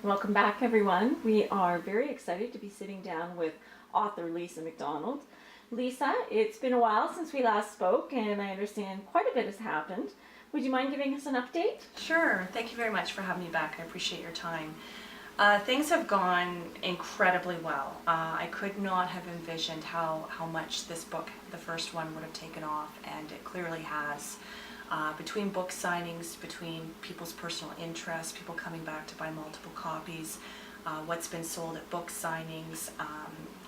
Welcome back, everyone. We are very excited to be sitting down with author Lisa McDonald. Lisa, it's been a while since we last spoke, and I understand quite a bit has happened. Would you mind giving us an update? Sure. Thank you very much for having me back. I appreciate your time. Things have gone incredibly well. I could not have envisioned how much this book, the first one, would have taken off, and it clearly has. Between book signings, between people's personal interest, people coming back to buy multiple copies, what's been sold at book signings,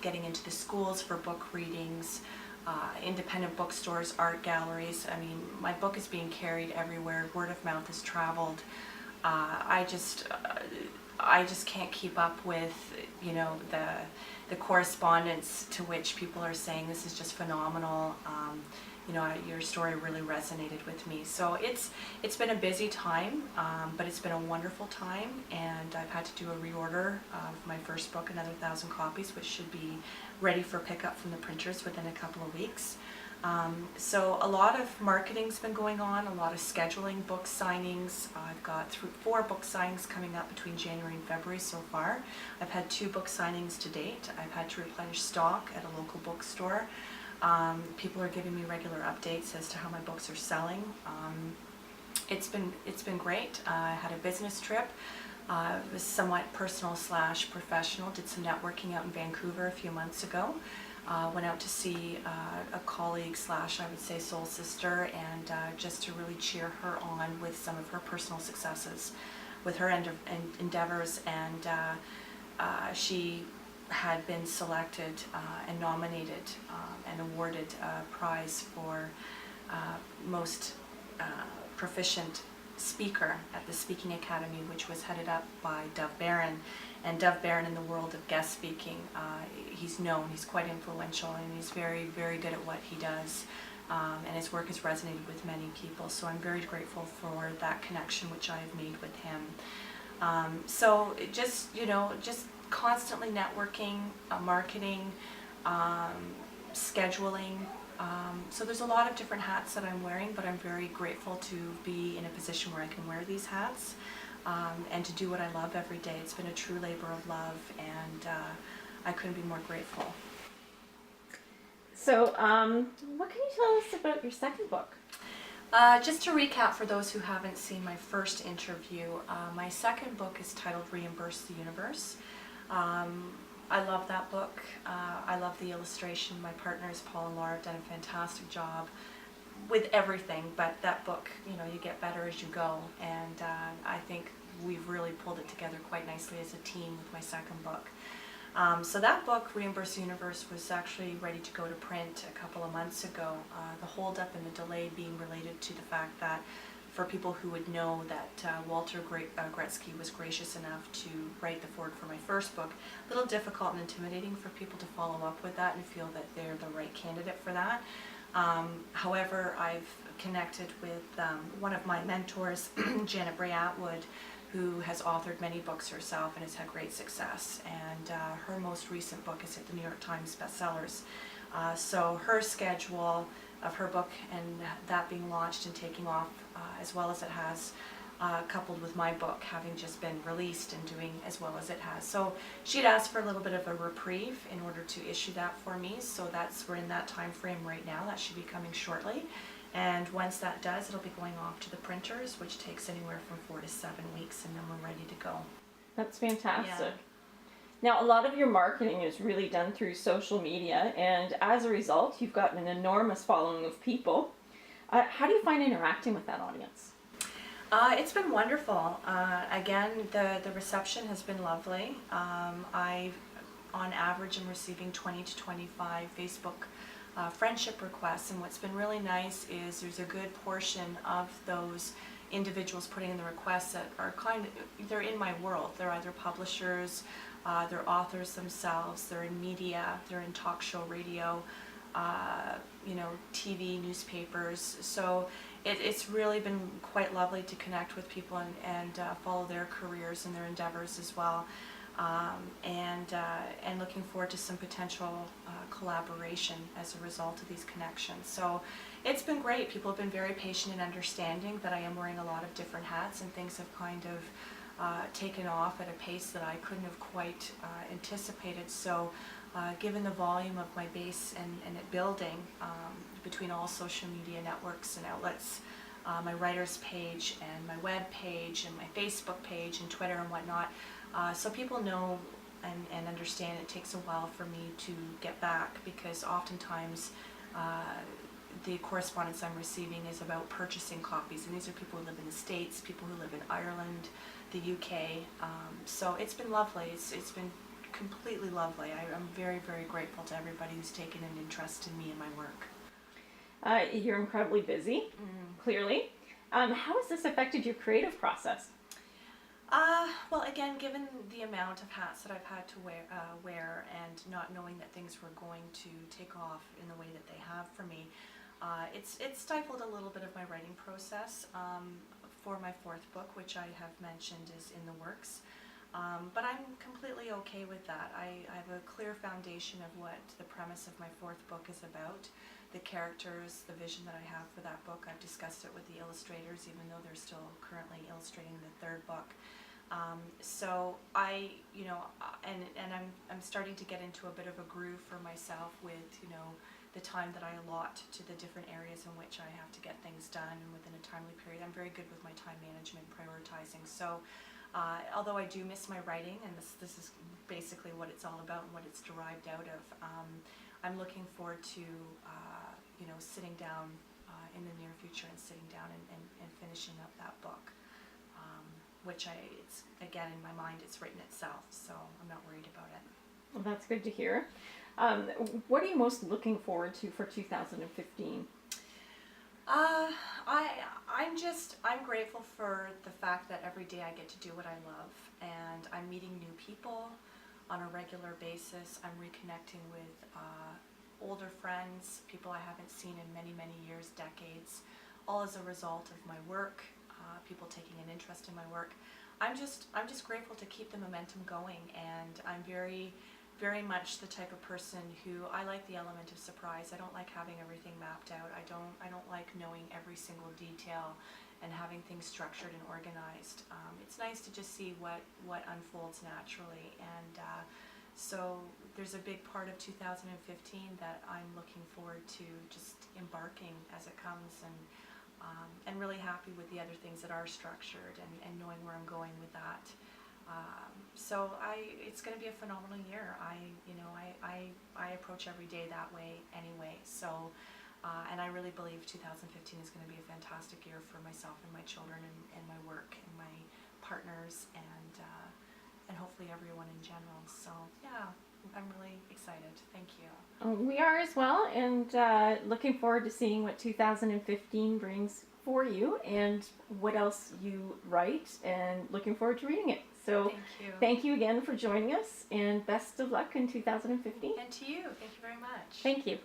getting into the schools for book readings, independent bookstores, art galleries. I mean, my book is being carried everywhere. Word of mouth has traveled. I just can't keep up with, the correspondence to which people are saying this is just phenomenal. Your story really resonated with me. So it's been a busy time, but it's been a wonderful time, and I've had to do a reorder of my first book, another 1,000 copies, which should be ready for pickup from the printers within a couple of weeks. So a lot of marketing's been going on, a lot of scheduling book signings. I've got 4 book signings coming up between January and February so far. I've had 2 book signings to date. I've had to replenish stock at a local bookstore. People are giving me regular updates as to how my books are selling. It's been great. I had a business trip. It was somewhat personal / professional. Did some networking out in Vancouver a few months ago. Went out to see a colleague / I would say soul sister, and just to really cheer her on with some of her personal successes with her endeavors, and she had been selected and nominated and awarded a prize for most proficient speaker at the Speaking Academy, which was headed up by Dov Baron. And Dov Baron, in the world of guest speaking, he's known, he's quite influential, and he's very, very good at what he does. And his work has resonated with many people, so I'm very grateful for that connection which I have made with him. So just constantly networking, marketing, scheduling. So there's a lot of different hats that I'm wearing, but I'm very grateful to be in a position where I can wear these hats and to do what I love every day. It's been a true labor of love, and I couldn't be more grateful. So, what can you tell us about your second book? Just to recap for those who haven't seen my first interview, my second book is titled Reimburse the Universe. I love that book. I love the illustration. My partners, Paul and Laura, have done a fantastic job with everything, but that book, you get better as you go, and I think we've really pulled it together quite nicely as a team with my second book. So that book, Reimburse the Universe, was actually ready to go to print a couple of months ago. The holdup and the delay being related to the fact that, for people who would know, that Walter Gretzky was gracious enough to write the foreword for my first book. A little difficult and intimidating for people to follow up with that and feel that they're the right candidate for that. However, I've connected with one of my mentors, Janet Bray Atwood, who has authored many books herself and has had great success. And her most recent book is at the New York Times bestsellers. So her schedule of her book and that being launched and taking off, as well as it has, coupled with my book having just been released and doing as well as it has. So she'd asked for a little bit of a reprieve in order to issue that for me. So we're in that time frame right now. That should be coming shortly. And once that does, it'll be going off to the printers, which takes anywhere from 4 to 7 weeks, and then we're ready to go. That's fantastic. Yeah. Now, a lot of your marketing is really done through social media, and as a result, you've got an enormous following of people. How do you find interacting with that audience? It's been wonderful. Again, the reception has been lovely. I, on average, am receiving 20 to 25 Facebook friendship requests, and what's been really nice is there's a good portion of those individuals putting in the requests that are they're in my world. They're either publishers, they're authors themselves, they're in media, they're in talk show radio, TV, newspapers. So it's really been quite lovely to connect with people and follow their careers and their endeavors as well. And looking forward to some potential collaboration as a result of these connections. So it's been great. People have been very patient and understanding that I am wearing a lot of different hats, and things have kind of taken off at a pace that I couldn't have quite anticipated. So given the volume of my base and it building between all social media networks and outlets, my writer's page and my web page and my Facebook page and Twitter and whatnot, so people know and understand it takes a while for me to get back, because oftentimes the correspondence I'm receiving is about purchasing copies, and these are people who live in the States, people who live in Ireland, the UK. So it's been lovely. It's been completely lovely. I'm very, very grateful to everybody who's taken an interest in me and my work. You're incredibly busy, clearly. How has this affected your creative process? Well, again, given the amount of hats that I've had to wear and not knowing that things were going to take off in the way that they have for me, it's stifled a little bit of my writing process for my fourth book, which I have mentioned is in the works. But I'm completely okay with that. I have a clear foundation of what the premise of my fourth book is about, the characters, the vision that I have for that book. I've discussed it with the illustrators, even though they're still currently illustrating the third book. So I, and I'm starting to get into a bit of a groove for myself with, the time that I allot to the different areas in which I have to get things done and within a timely period. I'm very good with my time management, prioritizing. So although I do miss my writing, and this is basically what it's all about and what it's derived out of, I'm looking forward to sitting down in the near future and sitting down and finishing up that book, which it's again, in my mind, it's written itself, so I'm not worried about it. Well, that's good to hear. What are you most looking forward to for 2015? I'm grateful for the fact that every day I get to do what I love, and I'm meeting new people on a regular basis. I'm reconnecting with older friends, people I haven't seen in many, many years, decades, all as a result of my work, people taking an interest in my work. I'm just grateful to keep the momentum going, and I'm very, very much the type of person who, I like the element of surprise. I don't like having everything mapped out. I don't like knowing every single detail and having things structured and organized. It's nice to just see what unfolds naturally, and so there's a big part of 2015 that I'm looking forward to just embarking as it comes, and really happy with the other things that are structured and knowing where I'm going with that. So it's going to be a phenomenal year. I approach every day that way anyway. So, and I really believe 2015 is going to be a fantastic year for myself and my children and my work and my partners and hopefully everyone in general. So yeah, I'm really excited. Thank you. We are as well, and looking forward to seeing what 2015 brings for you and what else you write, and looking forward to reading it. So thank you again for joining us, and best of luck in 2015. And to you, thank you very much. Thank you.